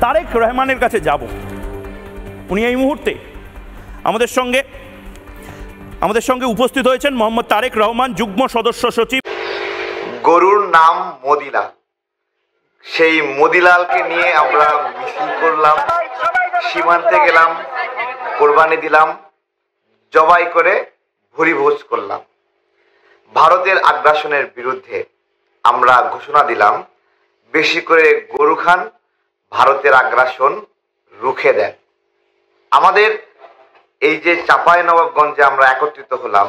তারেক রহমানের কাছে যাব। উনি এই মুহূর্তে আমাদের সঙ্গে উপস্থিত হয়েছেন মোহাম্মদ তারেক রহমান, যুগ্ম সদস্য সচিব। গরুর নাম মদিলাল, সেই মদিলালকে নিয়ে আমরা মিছিল করলাম, সীমান্তে গেলাম, কোরবানি দিলাম, জবাই করে ভুরিভোজ করলাম। ভারতের আগ্রাসনের বিরুদ্ধে আমরা ঘোষণা দিলাম, বেশি করে গরু খান, ভারতের আগ্রাসন রুখে দেন। আমাদের এই যে চাঁপাইনবাবগঞ্জে আমরা একত্রিত হলাম,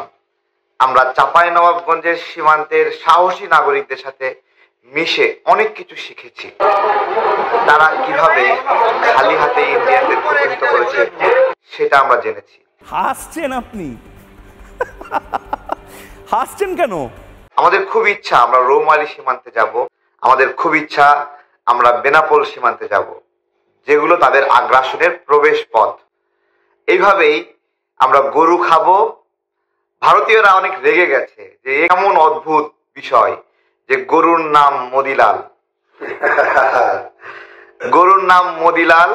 আমরা চাঁপাইনবাবগঞ্জের সীমান্তের সাহসী নাগরিকদের সাথে মিশে অনেক কিছু শিখেছি। তারা কিভাবে খালি হাতে ইন্ডিয়ানদের প্রতিহত করেছে সেটা আমরা জেনেছি। হাসছেন আপনি? হাসছেন কেন? আমাদের খুব ইচ্ছা আমরা রৌমালী সীমান্তে যাব, আমাদের খুব ইচ্ছা আমরা বেনাপোল সীমান্তে যাব, যেগুলো তাদের আগ্রাসনের প্রবেশ পথ। এইভাবেই আমরা গরু খাবো। ভারতীয়রা অনেক রেগে গেছে যে এমন অদ্ভুত বিষয় যে গরুর নাম মদিলাল। গরুর নাম মদিলাল,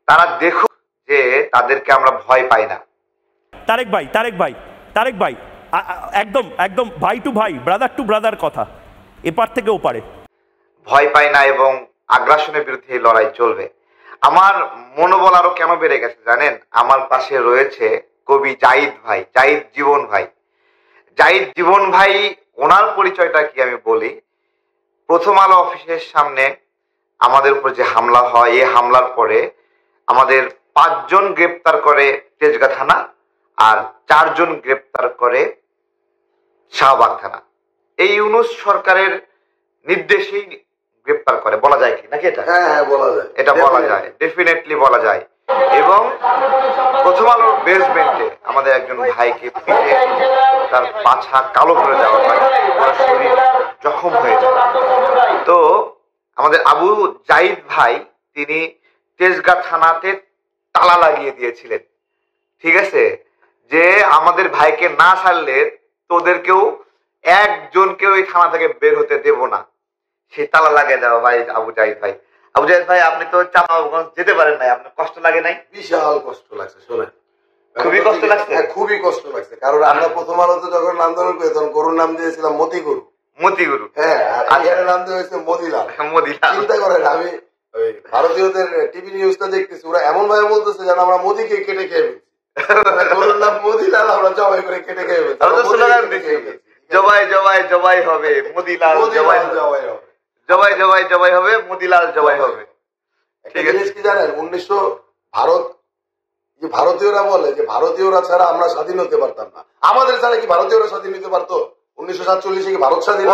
তারা দেখুক যে তাদেরকে আমরা ভয় পাই না। তারেক ভাই একদম ভাই টু ভাই, ব্রাদার টু ব্রাদার কথা, এপার থেকে ওপারে ভয় পাই না এবং আগ্রাসনের বিরুদ্ধে এই লড়াই চলবে। আমার মনোবল আরো কেন বেড়ে গেছে জানেন? আমার পাশে রয়েছে কবি জাহিদ ভাই, জাহিদ জীবন ভাই। ওনার পরিচয়টা কি আমি বলি। প্রথম আলো অফিসের সামনে আমাদের উপর যে হামলা হয়, এই হামলার পরে আমাদের 5 জন গ্রেপ্তার করে তেজগাঁ থানা আর 4 জন গ্রেপ্তার করে শাহবাগ থানা। এই ইউনূস সরকারের নির্দেশেই গ্রেপ্তার করে, বলা যায় কি নাকি? এটা হ্যাঁ বলা যায়, এটা বলা যায়, ডেফিনেটলি বলা যায়। এবং প্রথম আলোর বেসমেন্টে আমাদের একজন ভাইকে পিঠে তার পাছা কালো করে দেওয়া হয়, তার শরীর জখম হয়ে যায়। তো আমাদের আবু জাহিদ ভাই তিনি তেজগাঁ থানাতে তালা লাগিয়ে দিয়েছিলেন, ঠিক আছে, যে আমাদের ভাইকে না ছাড়লে তোদেরকেও একজনকেও এই থানা থেকে বের হতে দেব না। সেই তালা লাগিয়ে দেওয়া ভাই আবু জাহিদ ভাই। আপনি তো চাঁপাইনবাবগঞ্জ যেতে পারেন নাই, আপনার কষ্ট লাগে নাই? বিশাল কষ্ট লাগছে, শোনেন, খুবই কষ্ট লাগছে। খুবই কষ্ট লাগছে, কারণ আমরা প্রথম আলোতে যখন আন্দোলন করি তখন গরুর নাম দিয়েছিলাম মতিগুরু। হ্যাঁ, নাম দিয়ে হয়েছে মদিলাল। চিন্তা করেন, আমি ভারতীয়দের টিভি নিউজটা দেখতেছি, ওরা এমন ভাবে বলতেছে যেন আমরা মোদিকে কেটে খেয়ে ফেলছি। গরুর নাম মদিলাল, আমরা জবাই করে কেটে খেয়ে ফেলছি। জবাই জবাই জবাই হবে, মদিলাল জবাই জবাই হবে, জবাই জবাই জবাই হবে, মদিলাল জবাই হবে। একটা জিনিস কি জানেন, ভারতীয়রা বলে যে ভারতীয়রা ছাড়া আমরা স্বাধীন হতে পারতাম না। আমাদের ছাড়া কি ভারতীয়রা স্বাধীন হতে পারতো? 1947 কি ভারত স্বাধীন?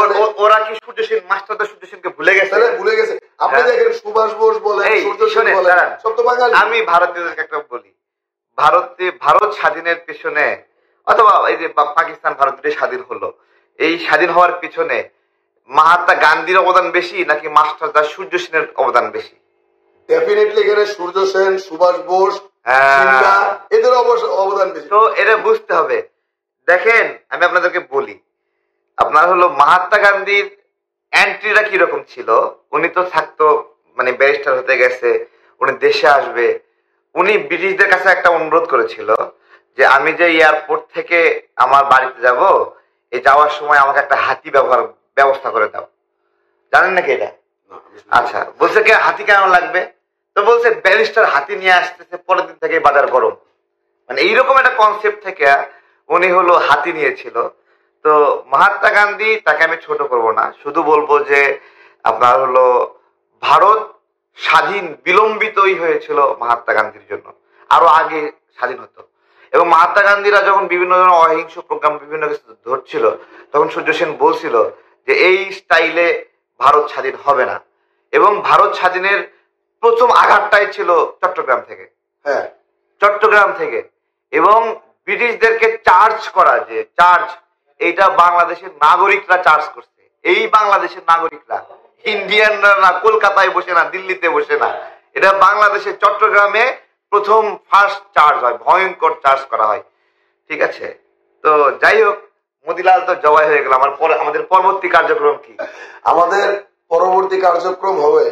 ওরা কি সূর্য সেন, মাস্টারদা সূর্য সেনকে ভুলে গেছে? ভুলে গেছে। আপনি দেখেন সুভাষ বোস বলেন, সূর্য সেন বলেন, সব তো বাঙালি। আমি ভারতীয়দেরকে একটা বলি, ভারত স্বাধীনের পেছনে, অথবা এই যে পাকিস্তান ভারত স্বাধীন হলো, এই স্বাধীন হওয়ার পিছনে মহাত্মা গান্ধীর অবদান বেশি নাকি মাস্টারদা সূর্য সেনের অবদান বেশি? ডেফিনেটলি এখানে সূর্য সেন, সুভাষ বোস, এদের অবদান বেশি। তো এটা বুঝতে হবে। দেখেন, আমি আপনাদেরকে বলি, আপনার হলো মহাত্মা গান্ধীর এন্ট্রিটা কিরকম ছিল। উনি তো থাকতো, মানে ব্যারিস্টার হতে গেছে, উনি দেশে আসবে, উনি ব্রিটিশদের কাছে একটা অনুরোধ করেছিল যে আমি যে এয়ারপোর্ট থেকে আমার বাড়িতে যাব, এই যাওয়ার সময় আমাকে একটা হাতি ব্যবস্থা করে দাও। জানেন নাকি এটা? আচ্ছা, বলছে কে হাতি কেন লাগবে? তো বলছে ব্যারিস্টার হাতি নিয়ে আসতেছে, পরের দিন থেকে বাজার গরম। মানে এইরকম একটা কনসেপ্ট থেকে উনি হলো হাতি নিয়েছিল। তো মহাত্মা গান্ধী, তাকে আমি ছোট করব না, শুধু বলবো যে আপনার হলো ভারত স্বাধীন বিলম্বিতই হয়েছিল মহাত্মা গান্ধীর জন্য, আরো আগে স্বাধীন হতো। এবং মহাত্মা গান্ধীরা যখন বিভিন্ন ধরনের অহিংস প্রোগ্রাম বিভিন্ন কিছু ধরছিল, তখন সূর্য সেন বলছিল যে এই স্টাইলে ভারত স্বাধীন হবে না। এবং ভারত স্বাধীনের প্রথম আঘাতটাই ছিল চট্টগ্রাম থেকে। হ্যাঁ, চট্টগ্রাম থেকে। এবং ব্রিটিশদেরকে চার্জ করা, যে চার্জ, এইটা বাংলাদেশের নাগরিকরা চার্জ করছে। এই বাংলাদেশের নাগরিকরা, ইন্ডিয়ানরা না, কলকাতায় বসে না, দিল্লিতে বসে না, এটা বাংলাদেশের চট্টগ্রামে প্রথম ফার্স্ট চার্জ হয়, ভয়ঙ্কর চার্জ করা হয়। ঠিক আছে, তো যাই হোক, মদিলাল তো জবাই হয়ে গেল। আমাদের পরবর্তী কার্যক্রম কি? আমাদের পরবর্তী কার্যক্রম হবে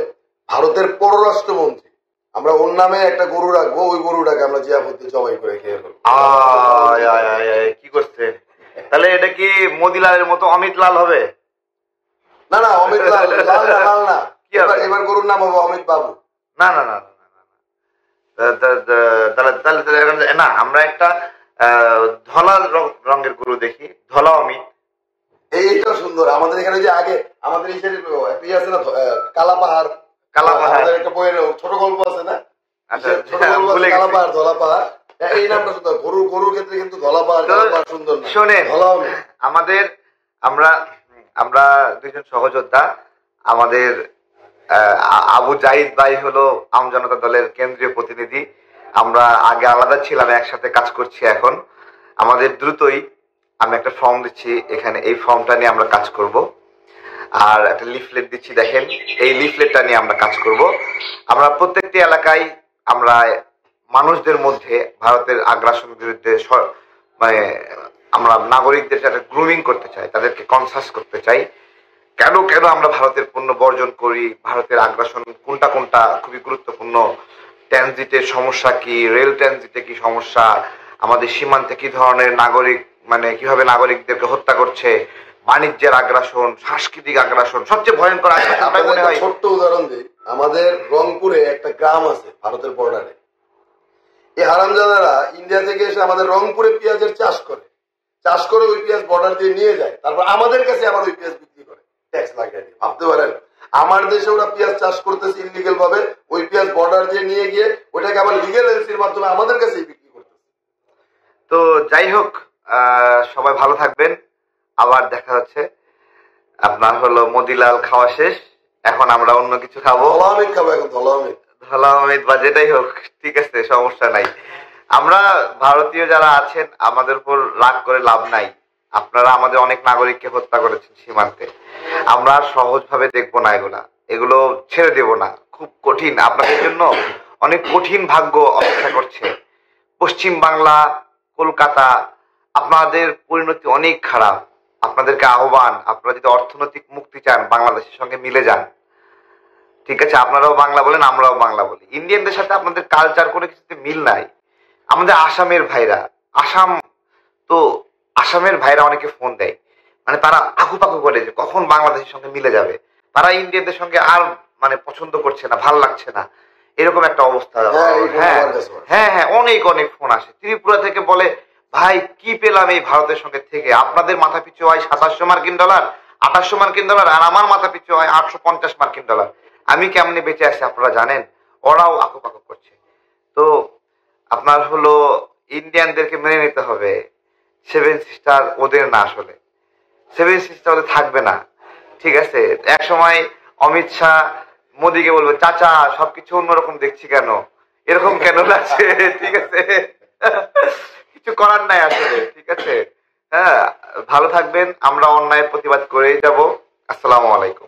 ভারতের পররাষ্ট্রমন্ত্রী, আমরা ওর নামে একটা গরু রাখবো, ওই গরুটাকে আমরা জিয়াফতে জবাই করে খেয়ে ফেলবো। কি করছে তাহলে? এটা কি মদিলালের মতো অমিত লাল হবে? না না, অমিত লাল লাল না, এবার গরুর নাম হবে অমিত বাবু। না না না তাহলে না, আমরা একটা ধলা রঙের গরু দেখি, ধলা অমিত। এইটা সুন্দর। আমাদের এখানে যে আগে আমাদের এই আছে না কালা পাহাড়, একটা বইয়ের ছোট গল্প আছে না, ছোট গল্প কালা পাহাড় ধলা পাহাড়, এই নামটা সুন্দর। গরুর ক্ষেত্রে কিন্তু ধলা পাহাড় সুন্দর না। শোনেন, আমাদের আমরা দুইজন সহযোদ্ধা, আমাদের আবু জাহিদ ভাই হলো আম জনতা দলের কেন্দ্রীয় প্রতিনিধি। আমরা আগে আলাদা ছিলাম, একসাথে কাজ করছি। এখন আমাদের দ্রুতই আমি একটা ফর্ম দিচ্ছি এখানে, এই ফর্মটা নিয়ে আমরা কাজ করব। আর একটা লিফলেট দিচ্ছি, দেখেন, এই লিফলেটটা নিয়ে আমরা কাজ করব। আমরা প্রত্যেকটি এলাকায় আমরা মানুষদের মধ্যে ভারতের আগ্রাসনের বিরুদ্ধে মানে আমরা নাগরিকদের একটা গ্রুমিং করতে চাই, তাদেরকে কনসাস করতে চাই। কেন কেন আমরা ভারতের পণ্য বর্জন করি, ভারতের আগ্রাসন কোনটা কোনটা খুবই গুরুত্বপূর্ণ, ট্রানজিটের সমস্যা কি, রেল ট্রানজিটে কি সমস্যা, আমাদের সীমান্তে কি ধরনের নাগরিক মানে কিভাবে নাগরিকদেরকে হত্যা করছে, বাণিজ্যের আগ্রাসন, সাংস্কৃতিক আগ্রাসন, সবচেয়ে ভয়ঙ্কর আগ্রাসন মনে হয়। ছোট্ট উদাহরণ দিই, আমাদের রংপুরে একটা গ্রাম আছে ভারতের বর্ডারে। এই হারামজাদারা ইন্ডিয়া থেকে এসে আমাদের রংপুরে পেঁয়াজের চাষ করে ওই পেঁয়াজ বর্ডার দিয়ে নিয়ে যায়, তারপর আমাদের কাছে আবার ওই পেঁয়াজ বিক্রি করে ট্যাক্স লাগিয়ে দিয়ে। ভাবতে পারেন, আমার দেশে ওরা পেঁয়াজ চাষ করতেছে ইলিগেল ভাবে, ওই পেঁয়াজ বর্ডার দিয়ে নিয়ে গিয়ে ওইটাকে আবার লিগেল এজেন্সির মাধ্যমে আমাদের কাছেই বিক্রি করতেছে। তো যাই হোক, সবাই ভালো থাকবেন, আবার দেখা হচ্ছে। আপনার হলো মদিলাল খাওয়া শেষ, এখন আমরা অন্য কিছু খাবো। এখন ধলা অমিত বা যেটাই হোক, ঠিক আছে, সমস্যা নাই। আমরা ভারতীয় যারা আছেন, আমাদের উপর রাগ করে লাভ নাই। আপনারা আমাদের অনেক নাগরিককে হত্যা করেছেন সীমান্তে, আমরা সহজ ভাবে দেখবো না, এগুলো ছেড়ে দেব না। খুব কঠিন, আপনাদের জন্য অনেক কঠিন ভাগ্য অপেক্ষা করছে। পশ্চিম বাংলা, কলকাতা, আপনাদের পরিণতি অনেক খারাপ। আপনাদেরকে আহ্বান, আপনারা যদি অর্থনৈতিক মুক্তি চান, বাংলাদেশের সঙ্গে মিলে যান। ঠিক আছে, আপনারাও বাংলা বলেন, আমরাও বাংলা বলি। ইন্ডিয়ানদের সাথে আপনাদের কালচার কোনো কিছুতে মিল নাই। আমাদের আসামের ভাইরা, আসামের ভাইরা অনেকে ফোন দেয়, মানে তারা আকুপাকু করে যে কখন বাংলাদেশের সঙ্গে মিলে যাবে। তারা ইন্ডিয়ানদের সঙ্গে আর মানে পছন্দ করছে না, ভাল লাগছে না, এরকম একটা অবস্থা। হ্যাঁ, অনেক ফোন আসে। ত্রিপুরা থেকে বলে, ভাই কি পেলাম এই ভারতের সঙ্গে থেকে, আপনাদের মাথা পিছু হয় 2700 মার্কিন ডলার, 2800 মার্কিন ডলার, আর আমার মাথা পিছু হয় 850 মার্কিন ডলার। আমি কেমনে বেঁচে আছি আপনারা জানেন? ওরাও আকুপাকু করছে। তো আপনার হলো ইন্ডিয়ানদেরকে মেনে নিতে হবে। সেভেন সিস্টার ওদের না, আসলে সেভেন সিস্টার ওদের থাকবে না। ঠিক আছে, এক সময় অমিত শাহ মোদীকে বলবে, চাচা সবকিছু অন্যরকম দেখছি কেন, এরকম কেন লাগছে? ঠিক আছে, কিছু করার নাই আসলে। ঠিক আছে, হ্যাঁ, ভালো থাকবেন। আমরা অন্যায়ের প্রতিবাদ করেই যাব। আসসালামু আলাইকুম।